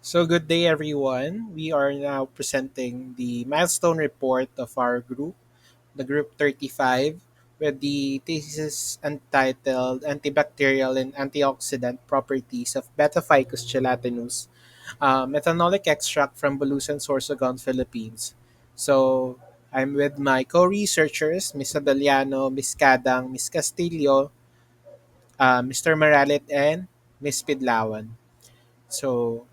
So, good day, everyone. We are now presenting the milestone report of our group, the Group35, with the thesis entitled Antibacterial and Antioxidant Properties of Beta-Ficus gelatinus, methanolic extract from Bulusan, Sorsogon, Philippines. So, I'm with my co-researchers, Ms. Abeliano, Ms. Cadang, Ms. Castillo, Mr. Maralit, and Ms. Pidlawan. So,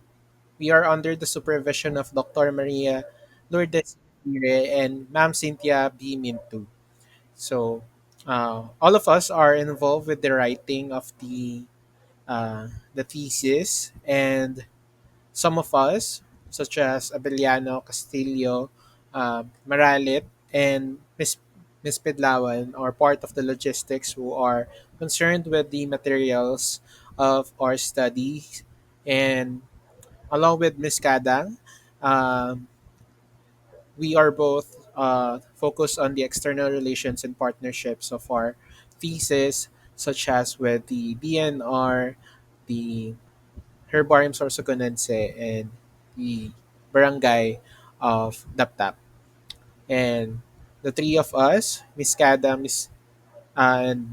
we are under the supervision of Dr. Maria Lourdes Ire and Ma'am Cynthia B. Mintu. So, all of us are involved with the writing of the thesis, and some of us, such as Abeliano, Castillo, Maralit, and Miss Pedlawan, are part of the logistics who are concerned with the materials of our studies, and along with Miss Kadang, um, we are both focused on the external relations and partnerships of our thesis, such as with the BNR, the Herbarium Sorsogonense, and the barangay of Daptap. And the three of us, Miss Kada, and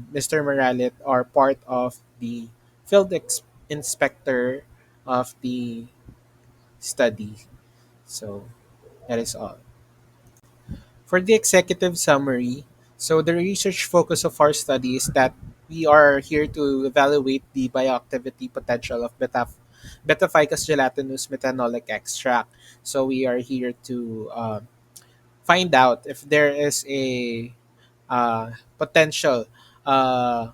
Mr. Moralit, are part of the inspector of the study. So that is all. For the executive summary, so the research focus of our study is that we are here to evaluate the bioactivity potential of beta-ficus gelatinous methanolic extract. So we are here to find out if there is a potential uh,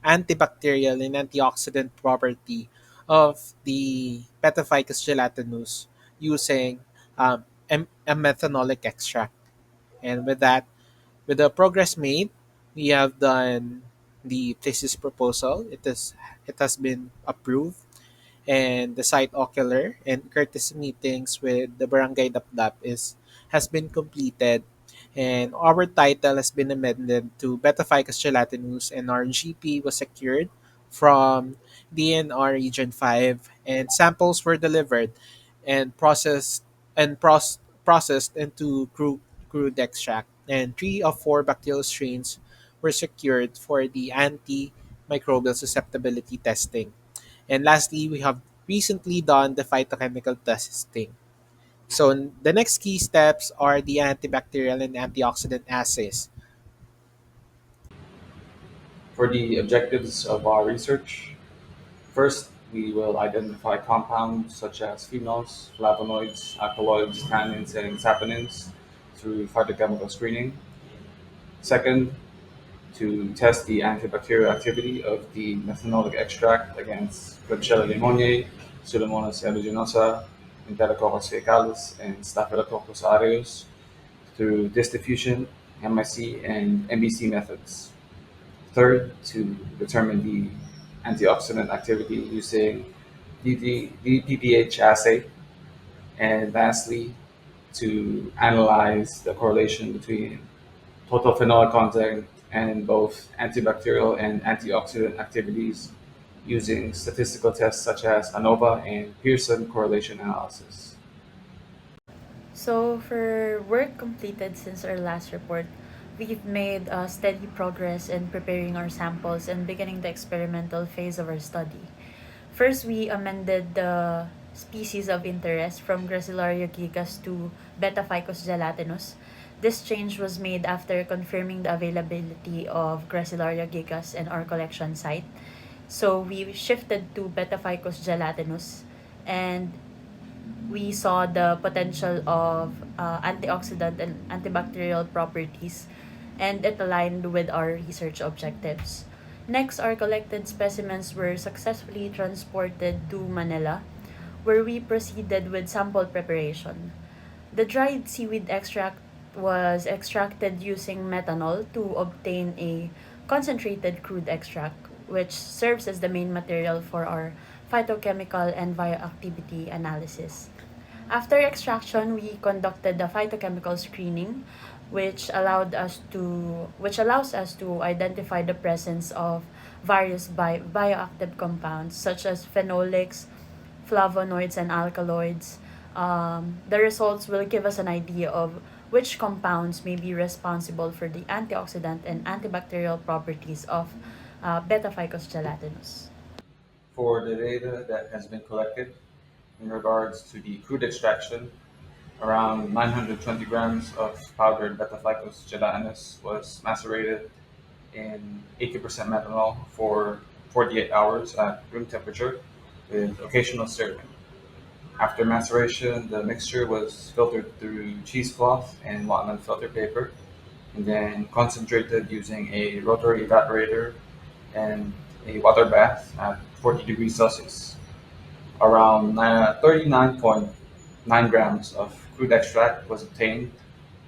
antibacterial and antioxidant property of the beta-ficus gelatinous using a methanolic extract. And with that, with the progress made, we have done the thesis proposal. It has been approved, and the site ocular and courtesy meetings with the barangay Dapdap is has been completed, and our title has been amended to Beta-Ficus gelatinus, and our GP was secured from DNR Region 5, and samples were delivered and processed into crude extract, and three of four bacterial strains were secured for the antimicrobial susceptibility testing. And lastly, we have recently done the phytochemical testing. So the next key steps are the antibacterial and antioxidant assays. For the objectives of our research, first, we will identify compounds such as phenols, flavonoids, alkaloids, tannins, and saponins through phytochemical screening. Second, to test the antibacterial activity of the methanolic extract against Klebsiella pneumoniae, Pseudomonas aeruginosa, Enterococcus faecalis, and Staphylococcus aureus through disk diffusion, MIC, and MBC methods. Third, to determine the antioxidant activity using DPPH assay. And lastly, to analyze the correlation between total phenolic content and both antibacterial and antioxidant activities using statistical tests such as ANOVA and Pearson correlation analysis. So, for work completed since our last report, we've made steady progress in preparing our samples and beginning the experimental phase of our study. First, we amended the species of interest from Gracilaria gigas to Beta-Ficus gelatinus. This change was made after confirming the availability of Gracilaria gigas in our collection site. So we shifted to Beta-Ficus gelatinus, and we saw the potential of antioxidant and antibacterial properties, and it aligned with our research objectives. Next, our collected specimens were successfully transported to Manila, where we proceeded with sample preparation. The dried seaweed extract was extracted using methanol to obtain a concentrated crude extract, which serves as the main material for our phytochemical and bioactivity analysis. After extraction, we conducted the phytochemical screening, which allows us to identify the presence of various bioactive compounds such as phenolics, flavonoids, and alkaloids. The results will give us an idea of which compounds may be responsible for the antioxidant and antibacterial properties of beta-ficus gelatinus. For the data that has been collected in regards to the crude extraction, around 920 grams of powdered beta-ficus gelatinus was macerated in 80% methanol for 48 hours at room temperature with occasional stirring. After maceration, the mixture was filtered through cheesecloth and Whatman filter paper, and then concentrated using a rotary evaporator and a water bath at 40 degrees Celsius. Around 39.9 grams of crude extract was obtained,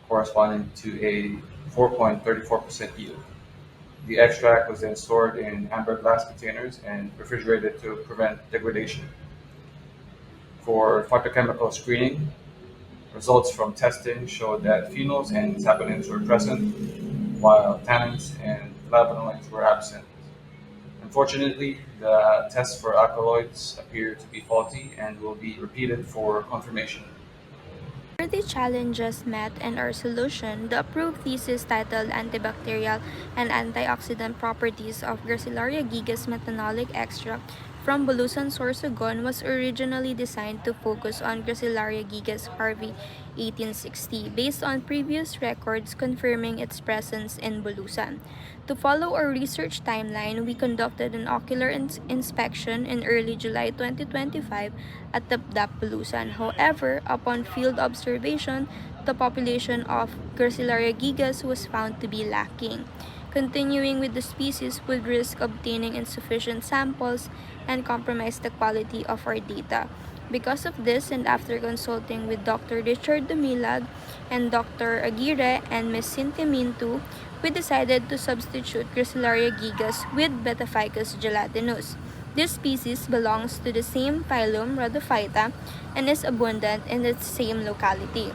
corresponding to a 4.34% yield. The extract was then stored in amber glass containers and refrigerated to prevent degradation. For phytochemical screening, results from testing showed that phenols and saponins were present, while tannins and flavonoids were absent. Unfortunately, the tests for alkaloids appear to be faulty and will be repeated for confirmation. For the challenges met and our solution, the approved thesis titled Antibacterial and Antioxidant Properties of Gracilaria gigas methanolic extract from Bulusan Sorsogon was originally designed to focus on Gracilaria gigas Harvey 1860 based on previous records confirming its presence in Bulusan. To follow our research timeline, we conducted an ocular inspection in early July 2025 at the Bulusan. However, upon field observation, the population of Gracilaria gigas was found to be lacking. Continuing with the species would risk obtaining insufficient samples and compromise the quality of our data. Because of this, and after consulting with Dr. Richard Dumilag and Dr. Aguirre and Ms. Cynthia Mintu, we decided to substitute Gracilaria gigas with Betaficus gelatinus. This species belongs to the same phylum Rhodophyta and is abundant in the same locality.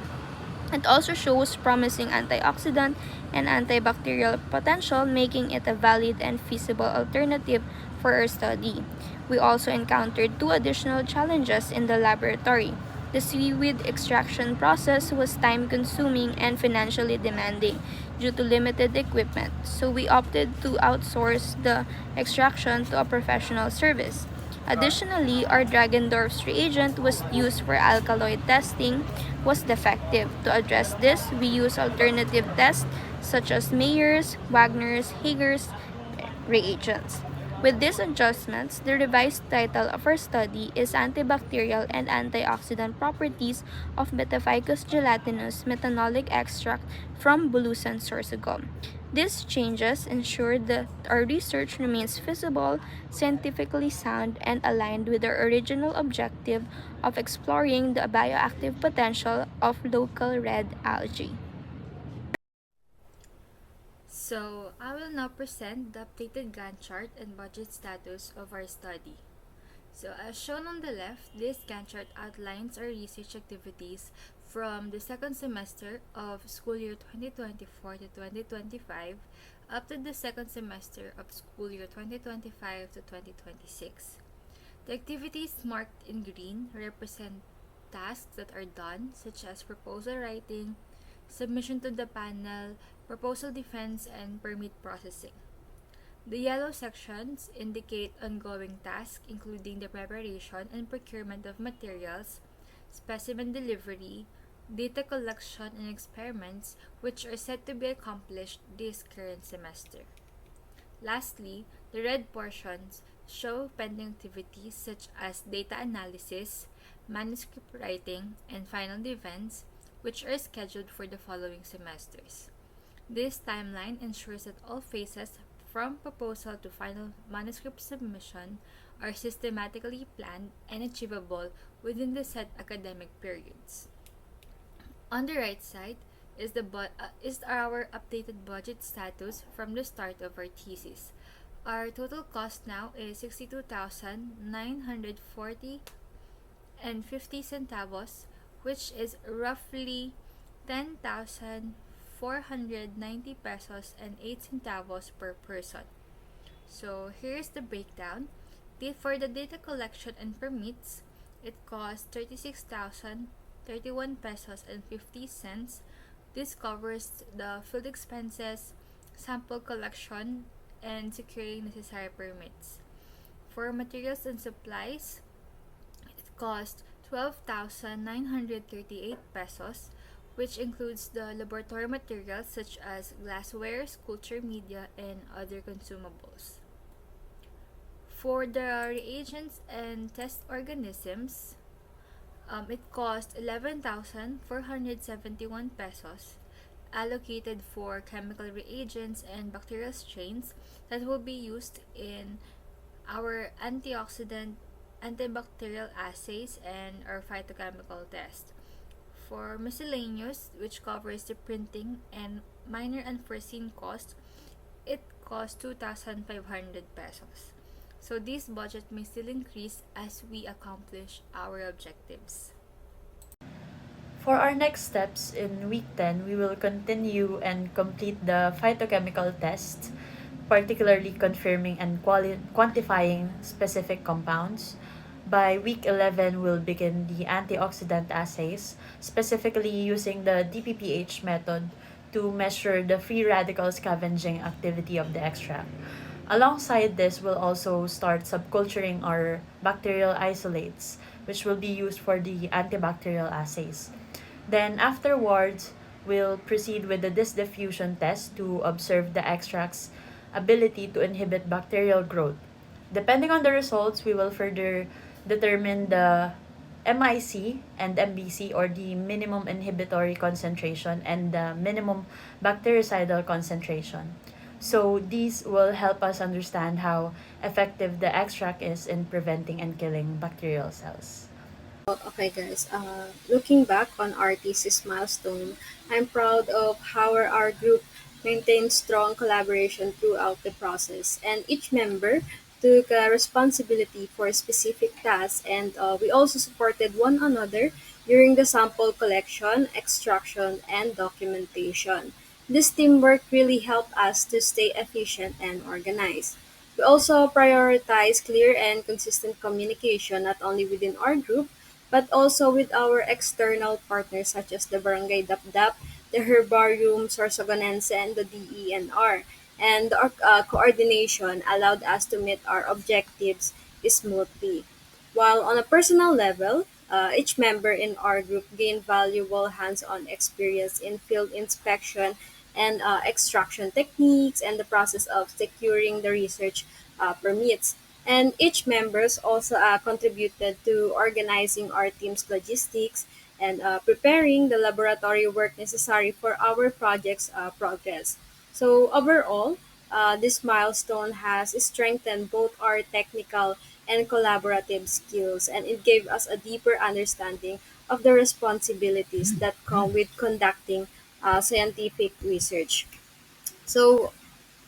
It also shows promising antioxidant and antibacterial potential, making it a valid and feasible alternative for our study. We also encountered two additional challenges in the laboratory. The seaweed extraction process was time consuming and financially demanding due to limited equipment, so we opted to outsource the extraction to a professional service. Additionally, our Dragendorf's reagent was used for alkaloid testing was defective. To address this, we use alternative tests such as Mayer's, Wagner's, Hager's reagents. With these adjustments, the revised title of our study is Antibacterial and Antioxidant Properties of Betaficus gelatinus methanolic extract from Bulusan sorghum. These changes ensure that our research remains feasible, scientifically sound, and aligned with our original objective of exploring the bioactive potential of local red algae. So, I will now present the updated Gantt chart and budget status of our study. So, as shown on the left, this Gantt chart outlines our research activities from the second semester of school year 2024 to 2025 up to the second semester of school year 2025 to 2026. The activities marked in green represent tasks that are done, such as proposal writing, submission to the panel, proposal defense, and permit processing. The yellow sections indicate ongoing tasks including the preparation and procurement of materials, specimen delivery, data collection, and experiments which are set to be accomplished this current semester. Lastly, the red portions show pending activities such as data analysis, manuscript writing, and final defense, which are scheduled for the following semesters. This timeline ensures that all phases from proposal to final manuscript submission are systematically planned and achievable within the set academic periods. On the right side is our updated budget status from the start of our thesis. Our total cost now is 62,940 and 50 centavos, which is roughly 10,490 pesos and 8 centavos per person. So here's the breakdown. For the data collection and permits, It costs 36,031 pesos and 50 cents. This covers the field expenses, sample collection, and securing necessary permits. For materials and supplies, it costs 12,938 pesos, which includes the laboratory materials such as glassware, culture media, and other consumables. For the reagents and test organisms, it cost 11,471 pesos, allocated for chemical reagents and bacterial strains that will be used in our antioxidant antibacterial assays and our phytochemical test. For miscellaneous, which covers the printing and minor unforeseen costs, it costs 2,500 pesos. So this budget may still increase as we accomplish our objectives. For our next steps in week 10, we will continue and complete the phytochemical tests, particularly confirming and quantifying specific compounds. By week 11, we'll begin the antioxidant assays, specifically using the DPPH method to measure the free radical scavenging activity of the extract. Alongside this, we'll also start subculturing our bacterial isolates, which will be used for the antibacterial assays. Then afterwards, we'll proceed with the diffusion test to observe the extract's ability to inhibit bacterial growth. Depending on the results, we will further determine the MIC and MBC, or the minimum inhibitory concentration and the minimum bactericidal concentration. So these will help us understand how effective the extract is in preventing and killing bacterial cells. Okay, guys. Looking back on our thesis milestone, I'm proud of how our group maintained strong collaboration throughout the process, and each member took responsibility for specific tasks, and we also supported one another during the sample collection, extraction, and documentation. This teamwork really helped us to stay efficient and organized. We also prioritize clear and consistent communication not only within our group but also with our external partners such as the Barangay Dapdap, the Herbarium Sorsogonense, and the DENR. And our coordination allowed us to meet our objectives smoothly. While on a personal level, each member in our group gained valuable hands-on experience in field inspection and extraction techniques and the process of securing the research permits. And each members also contributed to organizing our team's logistics and preparing the laboratory work necessary for our project's progress. So overall, this milestone has strengthened both our technical and collaborative skills, and it gave us a deeper understanding of the responsibilities that come with conducting scientific research. So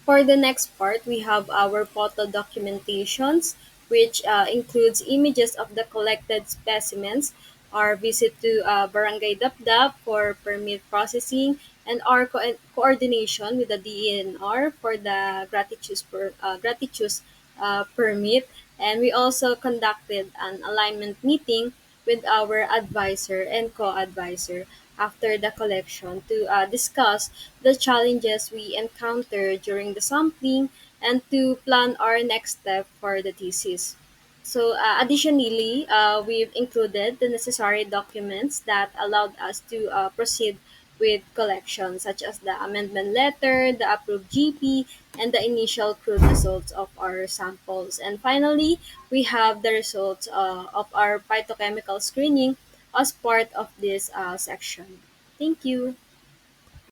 for the next part, we have our photo documentations, which includes images of the collected specimens, our visit to Barangay Dapdap for permit processing, and our coordination with the DENR for the gratuitous permit. And we also conducted an alignment meeting with our advisor and co-advisor after the collection to discuss the challenges we encounter during the sampling and to plan our next step for the thesis. So, additionally, we've included the necessary documents that allowed us to proceed with collection, such as the amendment letter, the approved GP, and the initial crude results of our samples. And finally, we have the results of our phytochemical screening as part of this section. Thank you.